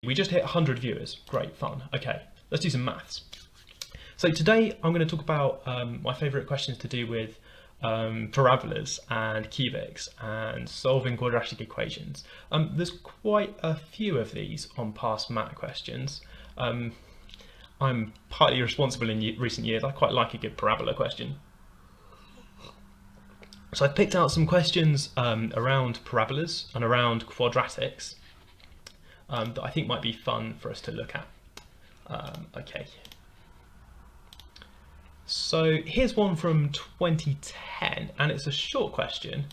We just hit 100 viewers. Great fun. Okay, let's do some maths. So today I'm going to talk about my favourite questions to do with parabolas and cubics and solving quadratic equations. There's quite a few of these on past math questions. I'm partly responsible in recent years. I quite like a good parabola question. So I've picked out some questions around parabolas and around quadratics that I think might be fun for us to look at. Okay. So here's one from 2010, and it's a short question.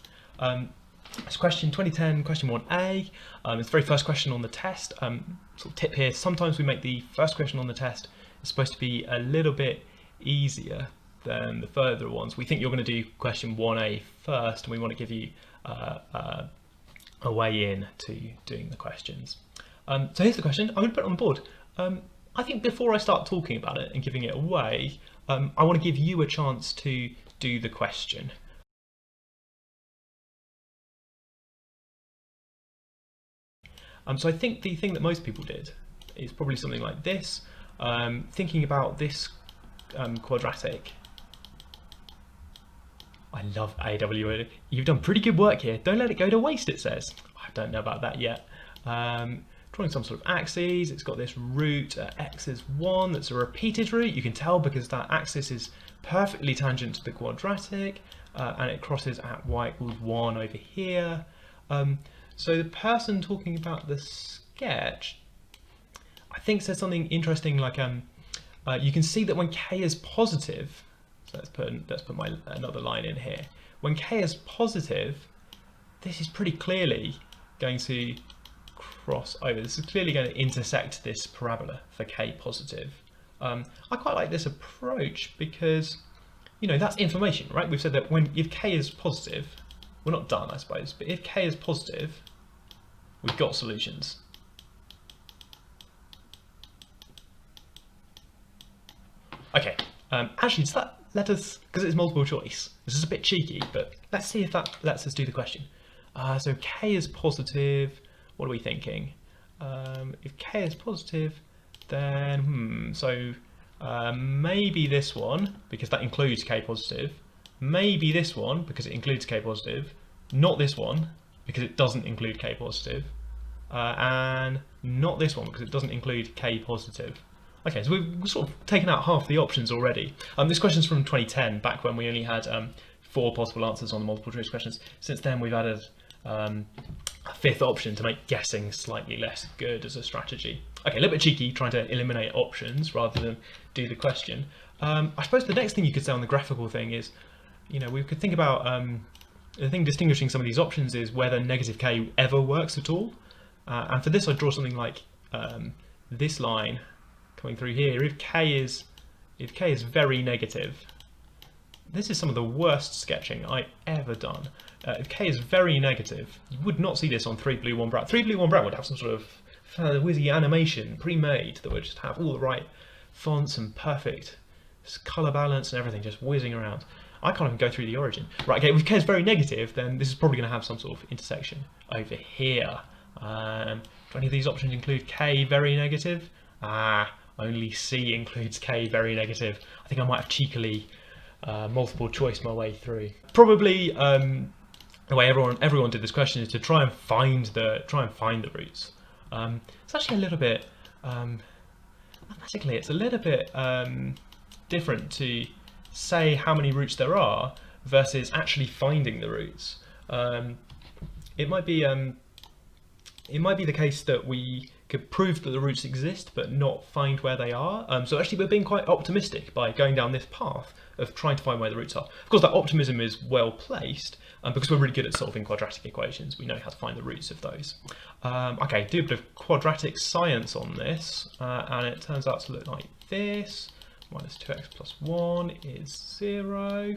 It's question 2010, question 1A. It's the very first question on the test. Sort of tip here, sometimes we make the first question on the test. It's supposed to be a little bit easier than the further ones. We think you're going to do question 1A first, and we want to give you a way in to doing the questions. So here's the question. I'm going to put it on the board. I think before I start talking about it and giving it away, I want to give you a chance to do the question. So I think the thing that most people did is probably something like this, thinking about this quadratic. I love AW. You've done pretty good work here. Don't let it go to waste, it says. I don't know about that yet. Drawing some sort of axes, it's got this root x is 1, that's a repeated root. You can tell because that axis is perfectly tangent to the quadratic, and it crosses at y equals 1 over here. So the person talking about the sketch, I think, said something interesting like you can see that when k is positive, so let's put another line in here. When k is positive, this is pretty clearly going to cross over. This is clearly going to intersect this parabola for k positive. I quite like this approach because, you know, that's information, right? We've said that if k is positive, we're not done, I suppose, but if k is positive, we've got solutions. Okay, actually, does that let us, because it's multiple choice, this is a bit cheeky, but let's see if that lets us do the question. So k is positive. What are we thinking? If k is positive, then maybe this one, because that includes k positive. Maybe this one, because it includes k positive. Not this one, because it doesn't include k positive. And not this one, because it doesn't include k positive. Okay, so we've sort of taken out half the options already. This question's from 2010, back when we only had 4 possible answers on the multiple choice questions. Since then, we've added a 5th option to make guessing slightly less good as a strategy. Okay, a little bit cheeky, trying to eliminate options rather than do the question. I suppose the next thing you could say on the graphical thing is, you know, we could think about the thing distinguishing some of these options is whether negative k ever works at all. And for this, I'd draw something like this line coming through here. If k is very negative, this is some of the worst sketching I've ever done. If k is very negative, you would not see this on 3 Blue 1 Brown. 3 Blue 1 Brown would have some sort of whizzy animation pre-made that would just have all the right fonts and perfect colour balance and everything just whizzing around. I can't even go through the origin. Right, okay, if k is very negative, then this is probably going to have some sort of intersection over here. Do any of these options include k very negative? Only C includes k very negative. I think I might have cheekily multiple choice my way through. Probably the way everyone did this question is to try and find the roots. It's actually a little bit mathematically, it's a little bit different to say how many roots there are versus actually finding the roots. It might be the case that we could prove that the roots exist but not find where they are. So actually we're being quite optimistic by going down this path of trying to find where the roots are. Of course, that optimism is well placed because we're really good at solving quadratic equations. We know how to find the roots of those. Okay, do a bit of quadratic science on this, and it turns out to look like this. Minus 2x plus 1 is 0.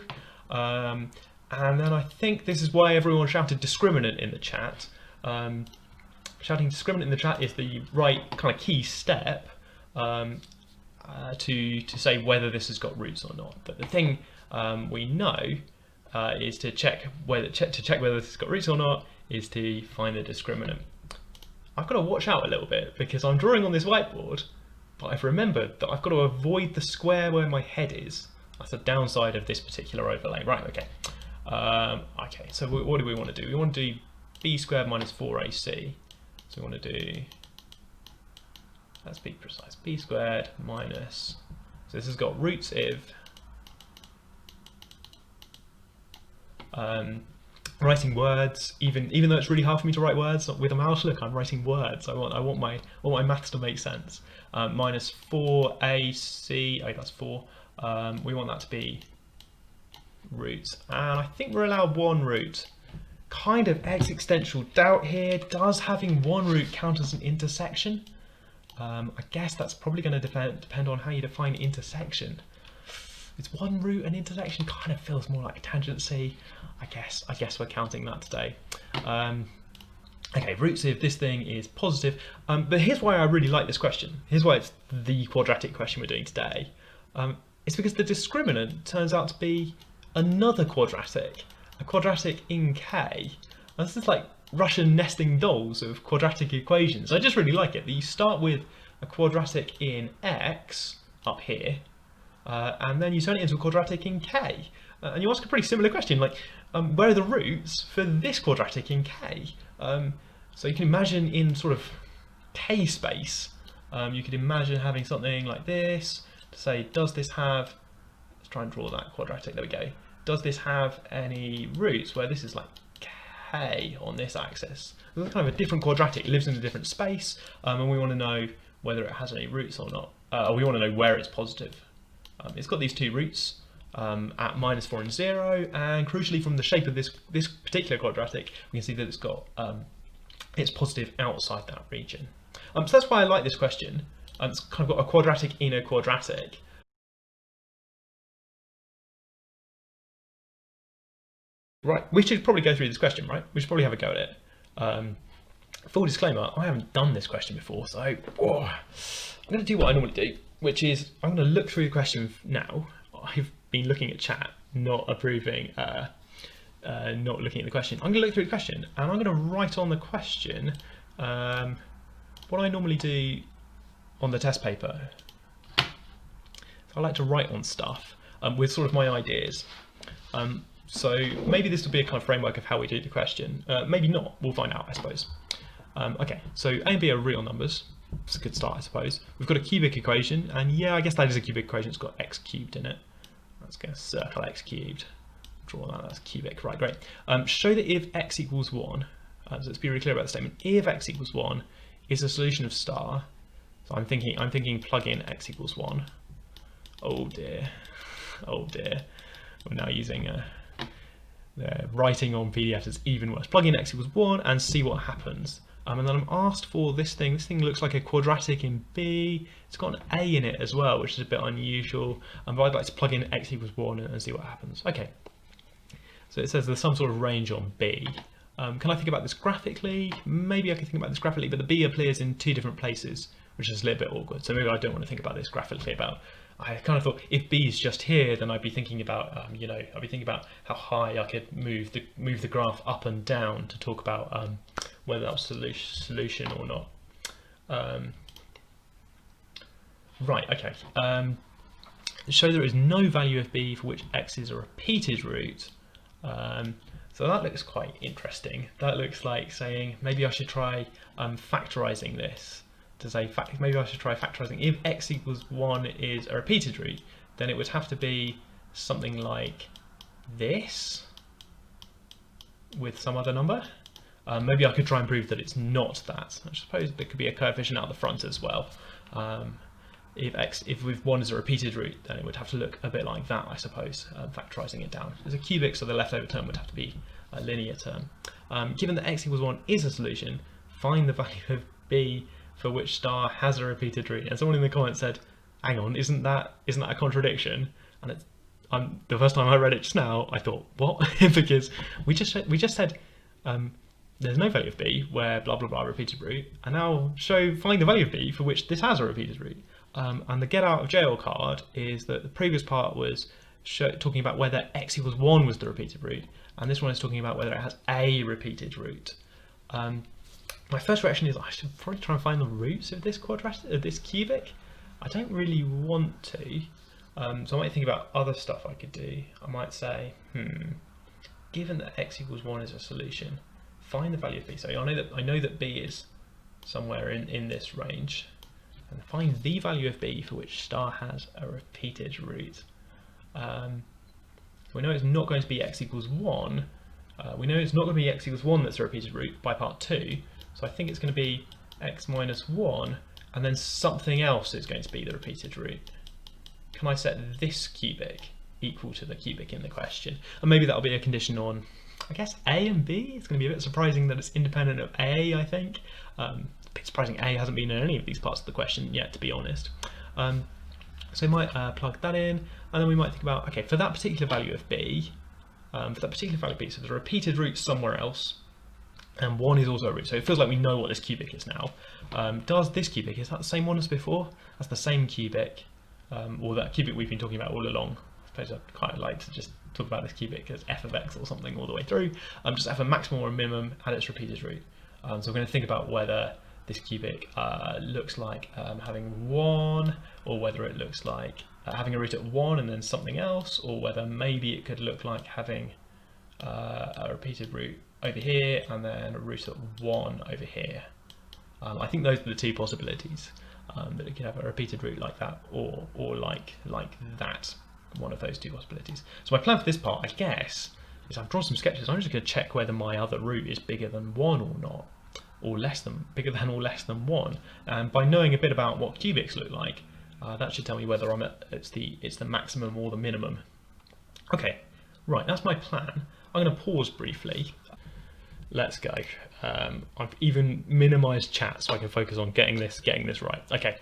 And then I think this is why everyone shouted discriminant in the chat. Shouting discriminant in the chat is the right kind of key step to say whether this has got roots or not. But the thing we know is to check whether this has got roots or not is to find the discriminant. I've got to watch out a little bit because I'm drawing on this whiteboard, but I've remembered that I've got to avoid the square where my head is. That's the downside of this particular overlay. Right, okay. Okay, so what do we want to do? We want to do b squared minus 4ac. So we want to do, let's be precise, b squared minus, so this has got roots if, writing words, even though it's really hard for me to write words with a mouse, look, I'm writing words. I want my maths to make sense. Minus 4ac, oh that's 4, we want that to be roots, and I think we're allowed one root. Kind of existential doubt here. Does having one root count as an intersection? I guess that's probably going to depend on how you define intersection. It's one root and intersection kind of feels more like tangency. I guess we're counting that today. Okay, roots if this thing is positive. But here's why I really like this question. Here's why it's the quadratic question we're doing today. It's because the discriminant turns out to be another quadratic, a quadratic in K. And this is like Russian nesting dolls of quadratic equations. I just really like it that you start with a quadratic in X up here, and then you turn it into a quadratic in K. And you ask a pretty similar question, like where are the roots for this quadratic in K? So you can imagine in sort of K space, you could imagine having something like this to say, does this have, let's try and draw that quadratic, there we go. Does this have any roots where this is like K on this axis? It's kind of a different quadratic, it lives in a different space, and we want to know whether it has any roots or not. We want to know where it's positive. It's got these two roots at minus 4 and 0, and crucially from the shape of this particular quadratic, we can see that it's got it's positive outside that region. So that's why I like this question. It's kind of got a quadratic in a quadratic. Right, we should probably go through this question, right? We should probably have a go at it. Full disclaimer, I haven't done this question before, so I'm going to do what I normally do, which is I'm going to look through the question now. I've been looking at chat, not approving, not looking at the question. I'm going to look through the question, and I'm going to write on the question what I normally do on the test paper. So I like to write on stuff with sort of my ideas. So maybe this will be a kind of framework of how we do the question. Maybe not, we'll find out, I suppose. Okay, so A and B are real numbers. It's a good start, I suppose. We've got a cubic equation, and yeah, I guess that is a cubic equation. It's got x cubed in it. Let's go circle x cubed. Draw that, that's cubic, right, great. Show that if x equals 1, so let's be really clear about the statement. If x equals 1 is a solution of star, so I'm thinking plug in x equals 1. Oh dear, oh dear. We're now using writing on PDF is even worse. Plug in x equals 1 and see what happens. And then I'm asked for this thing. This thing looks like a quadratic in B. It's got an A in it as well, which is a bit unusual. But I'd like to plug in x equals 1 and see what happens. Okay. So it says there's some sort of range on B. Can I think about this graphically? Maybe I can think about this graphically, but the B appears in two different places, which is a little bit awkward. So maybe I don't want to think about this graphically. I kind of thought if B is just here, then I'd be thinking about, I'd be thinking about how high I could move the graph up and down to talk about whether that was solution or not. Right, okay. Show there is no value of B for which x is a repeated root. So that looks quite interesting. That looks like saying maybe I should try factorizing this. To say maybe I should try factorizing. If x equals 1 is a repeated root, then it would have to be something like this with some other number. Maybe I could try and prove that it's not that. I suppose there could be a coefficient out the front as well. If with 1 is a repeated root, then it would have to look a bit like that, I suppose, factorizing it down. There's a cubic, so the leftover term would have to be a linear term. Given that x equals 1 is a solution, find the value of b for which star has a repeated root. And someone in the comments said, hang on, isn't that a contradiction? And it's, the first time I read it just now, I thought, what? Because we just said there's no value of b where blah blah blah repeated root, and now find the value of b for which this has a repeated root. And the get out of jail card is that the previous part was talking about whether x equals 1 was the repeated root, and this one is talking about whether it has a repeated root. my first reaction is I should probably try and find the roots of this quadratic, of this cubic. I don't really want to, so I might think about other stuff I could do. I might say, given that x equals 1 is a solution, find the value of b. So I know that b is somewhere in this range, and find the value of b for which star has a repeated root. We know it's not going to be x equals 1. We know it's not going to be x equals 1 that's a repeated root by part 2. So I think it's going to be x minus 1, and then something else is going to be the repeated root. Can I set this cubic equal to the cubic in the question? And maybe that'll be a condition on, I guess, a and b. It's going to be a bit surprising that it's independent of a, I think. A bit surprising a hasn't been in any of these parts of the question yet, to be honest. So we might plug that in, and then we might think about, okay, for that particular value of b, so there's a repeated root somewhere else, and 1 is also a root. So it feels like we know what this cubic is now. Does this cubic, is that the same one as before? That's the same cubic, or that cubic we've been talking about all along. I suppose I'd quite like to just talk about this cubic as f of x or something all the way through. Just have a maximum or a minimum and its repeated root. So we're going to think about whether this cubic looks like having 1, or whether it looks like having a root at 1 and then something else, or whether maybe it could look like having a repeated root over here and then a root at 1 over here. I think those are the two possibilities, that it could have a repeated root like that, or like that, one of those two possibilities. So my plan for this part, I guess, is I've drawn some sketches. I'm just going to check whether my other root is bigger than 1 or not, or bigger than or less than 1. And by knowing a bit about what cubics look like, that should tell me whether it's the maximum or the minimum. Okay, right, that's my plan. I'm going to pause briefly. Let's go. I've even minimized chat so I can focus on getting this right. Okay.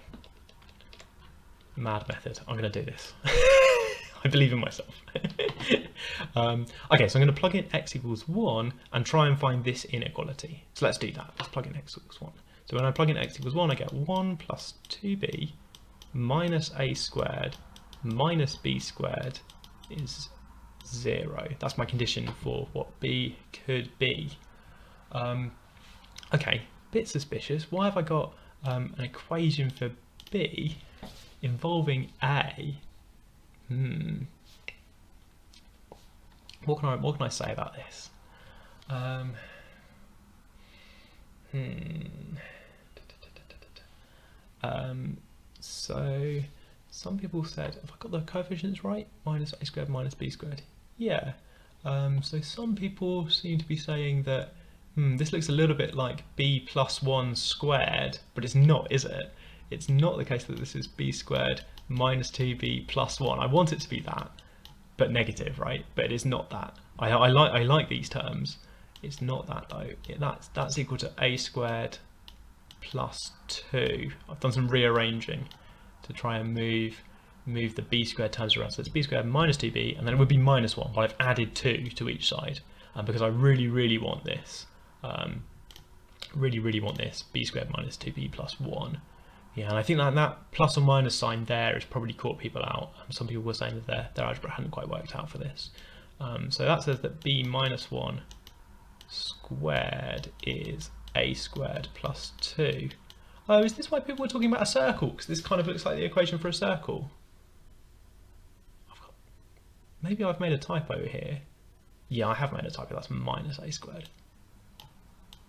Mad method. I'm going to do this. I believe in myself. Okay, so I'm going to plug in x equals 1 and try and find this inequality. So let's do that. Let's plug in x equals 1. So when I plug in x equals 1, I get 1 plus 2b minus a squared minus b squared is 0. That's my condition for what b could be. Okay, bit suspicious. Why have I got an equation for b involving a? What can I say about this? So some people said, have I got the coefficients right? Minus a squared minus b squared. Yeah. So some people seem to be saying that this looks a little bit like b plus 1 squared, but it's not, is it? It's not the case that this is b squared minus 2b plus 1. I want it to be that, but negative, right? But it is not that. I like these terms. It's not that though. That's equal to a squared plus 2. I've done some rearranging to try and move the b squared terms around. So it's b squared minus 2b, and then it would be minus 1, but I've added 2 to each side because I really want this. Really want this b squared minus 2b plus 1. Yeah, and I think that plus or minus sign there has probably caught people out. Some people were saying that their algebra hadn't quite worked out for this. So that says that b minus 1 squared is a squared plus 2. Oh, is this why people were talking about a circle? Because this kind of looks like the equation for a circle. Maybe I've made a typo here. Yeah, I have made a typo. That's minus a squared.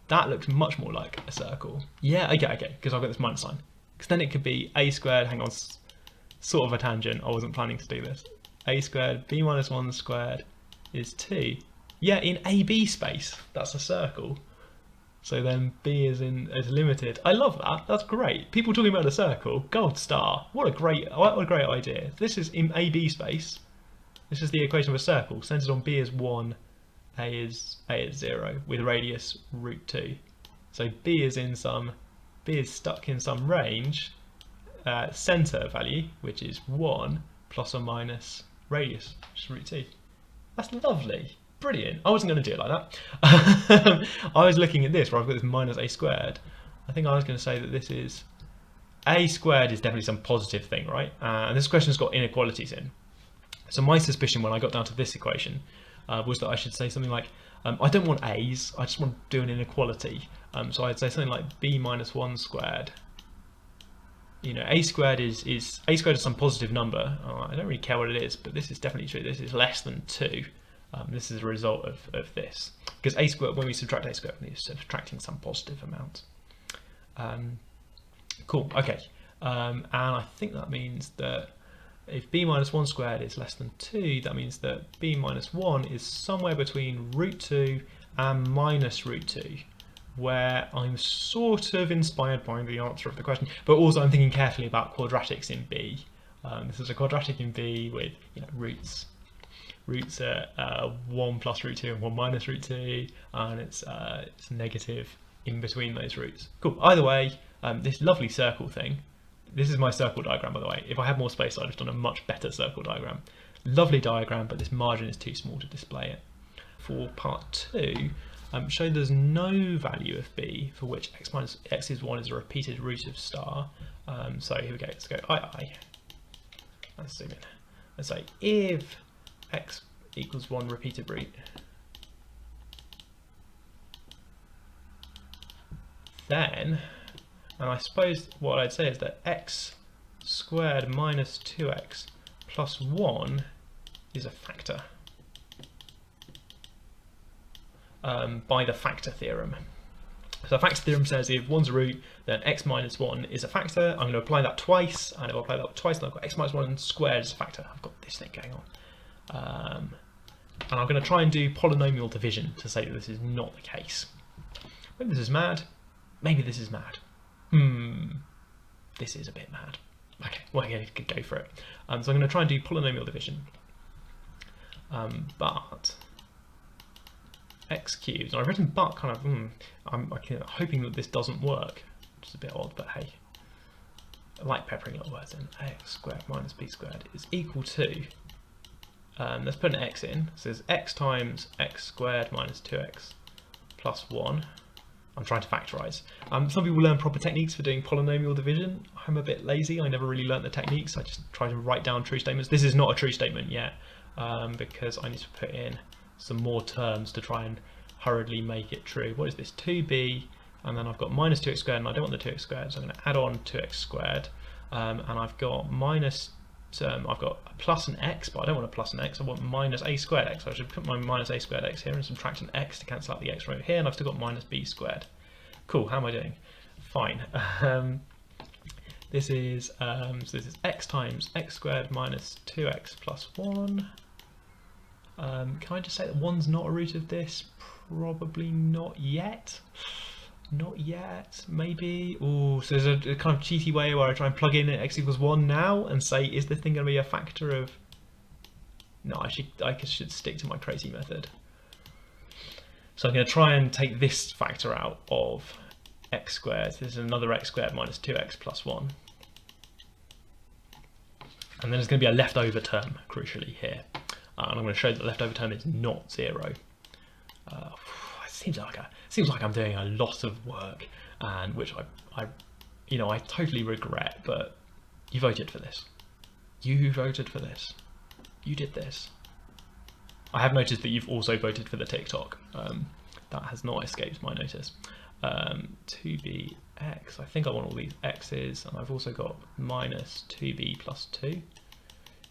That looks much more like a circle. Yeah, okay, because I've got this minus sign. Because then it could be a squared, hang on, sort of a tangent. I wasn't planning to do this. A squared, b minus 1 squared is 2. Yeah, in AB space, that's a circle. So then b is limited. I love that. That's great. People talking about a circle, gold star. What a great idea. This is in AB space. This is the equation of a circle. Centered on b is 1, a is 0 with radius root 2. So b is stuck in some range, center value, which is 1 plus or minus radius, which is root 2. That's lovely. Brilliant. I wasn't going to do it like that. I was looking at this where I've got this minus a squared. I think I was going to say that this is a squared is definitely some positive thing, right? And this question's got inequalities in. So my suspicion when I got down to this equation was that I should say something like I don't want a's, I just want to do an inequality. So I'd say something like b minus 1 squared. You know, a squared is some positive number. I don't really care what it is, but this is definitely true. This is less than 2. This is a result of this. Because a squared, when we subtract a squared, we're subtracting some positive amount. Cool, okay. And I think that means that if b minus 1 squared is less than 2, that means that b minus 1 is somewhere between root 2 and minus root 2, where I'm sort of inspired by the answer of the question, but also I'm thinking carefully about quadratics in B. This is a quadratic in B with, you know, roots at 1 plus root 2 and 1 minus root 2, and it's negative in between those roots. Cool. Either way, this lovely circle thing. This is my circle diagram, by the way. If I had more space, I'd have done a much better circle diagram. Lovely diagram, but this margin is too small to display it. For part 2, show there's no value of b for which x minus x is 1 is a repeated root of star. So here we go. Let's go I. Let's zoom in. Let's say if x equals 1 repeated root, then, and I suppose what I'd say is that x squared minus 2x plus 1 is a factor by the factor theorem. So the factor theorem says if 1's a root, then x minus 1 is a factor. I'm going to apply that twice, and if I apply that twice, then I've got x minus 1 squared as a factor. I've got this thing going on. And I'm going to try and do polynomial division to say that this is not the case. Maybe this is mad. Maybe this is mad. This is a bit mad. Okay, well, yeah, you could go for it. So I'm going to try and do polynomial division. But x cubed, and I've written but kind of, I'm hoping that this doesn't work, which is a bit odd, but hey, I like peppering little words in. X squared minus b squared is equal to, let's put an x in, so it's x times x squared minus 2x plus 1. I'm trying to factorise. Some people learn proper techniques for doing polynomial division. I'm a bit lazy, I never really learnt the techniques, I just try to write down true statements. This is not a true statement yet, because I need to put in some more terms to try and hurriedly make it true. What is this? 2b, and then I've got minus 2x squared, and I don't want the 2x squared, so I'm going to add on 2x squared, and I've got minus, I've got a plus an x, but I don't want a plus an x, I want minus a squared x, so I should put my minus a squared x here and subtract an x to cancel out the x from over here, and I've still got minus b squared. Cool, how am I doing? Fine. This is so this is x times x squared minus 2x plus 1. Can I just say that 1's not a root of this? Probably not yet. Not yet, maybe. Oh, so there's a kind of cheaty way where I try and plug in x equals 1 now and say, is this thing going to be a factor of... No, I should stick to my crazy method. So I'm going to try and take this factor out of x squared. This is another x squared minus 2x plus 1. And then there's going to be a leftover term, crucially, here. And I'm going to show that the leftover term is not 0. It seems like I'm doing a lot of work, and which I totally regret. But you voted for this. You voted for this. You did this. I have noticed that you've also voted for the TikTok. That has not escaped my notice. 2bx. I think I want all these x's, and I've also got minus 2b plus 2.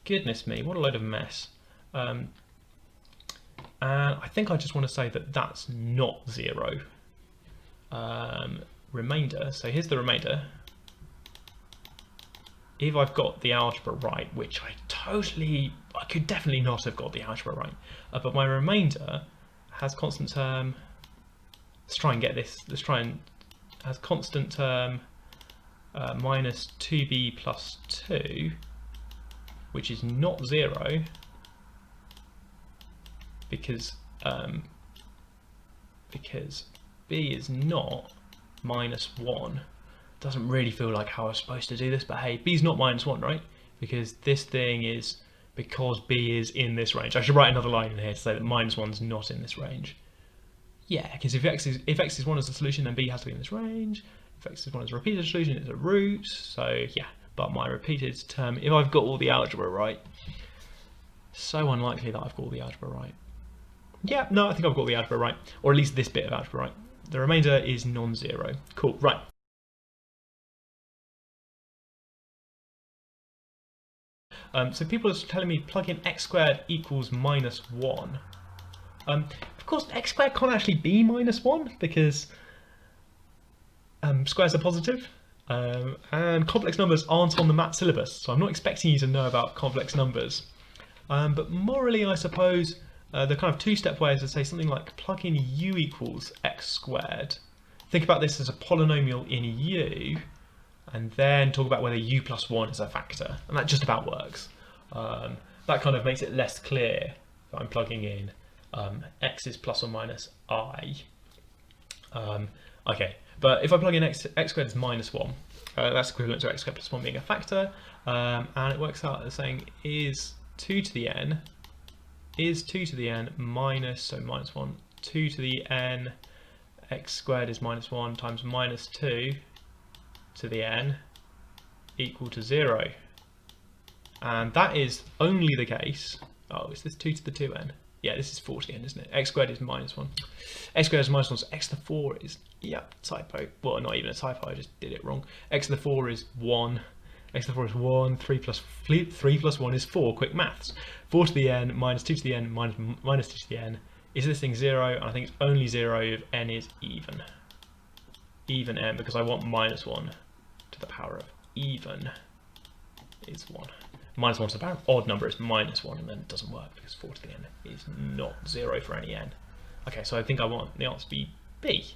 Goodness me, what a load of mess. And I think I just want to say that that's not 0. Remainder, so here's the remainder. If I've got the algebra right, which I could definitely not have got the algebra right, but my remainder has constant term, let's try and get this, has constant term minus 2b plus 2, which is not 0, because b is not minus 1. Doesn't really feel like how I was supposed to do this, but hey, b's not minus 1, right? Because this thing is, because b is in this range. I should write another line in here to say that minus 1's not in this range. Yeah, because if x is 1 as the solution, then b has to be in this range. If x is 1 as a repeated solution, it's a root. So yeah, but my repeated term, if I've got all the algebra right, so unlikely that I've got all the algebra right. Yeah, no, I think I've got the algebra right, or at least this bit of algebra right. The remainder is non-zero. Cool, right. So people are telling me plug in x squared equals -1. Of course, x squared can't actually be -1 because squares are positive, and complex numbers aren't on the math syllabus, so I'm not expecting you to know about complex numbers. But morally, I suppose the kind of two-step way is to say something like plug in u equals x squared. Think about this as a polynomial in u, and then talk about whether u plus 1 is a factor, and that just about works. That kind of makes it less clear that I'm plugging in x is plus or minus I. Okay, but if I plug in x squared is -1, that's equivalent to x squared plus 1 being a factor, and it works out as saying is 2 to the n minus, so -1, 2 to the n x squared is -1 times -2 to the n equal to 0. And that is only the case. Oh, is this 2 to the 2n? Yeah, this is 4 to the n, isn't it? X squared is -1. X squared is -1, so x to the 4 is, yeah, typo. Well, not even a typo, I just did it wrong. X to the 4 is 1. X to the 4 is 1. 3 plus 1 is 4. Quick maths. 4 to the n minus 2 to the n minus 2 to the n. Is this thing 0? And I think it's only 0 if n is even. Even n, because I want -1 to the power of even is 1. -1 to the power of odd number is -1, and then it doesn't work because 4 to the n is not 0 for any n. Okay, so I think I want the answer to be B.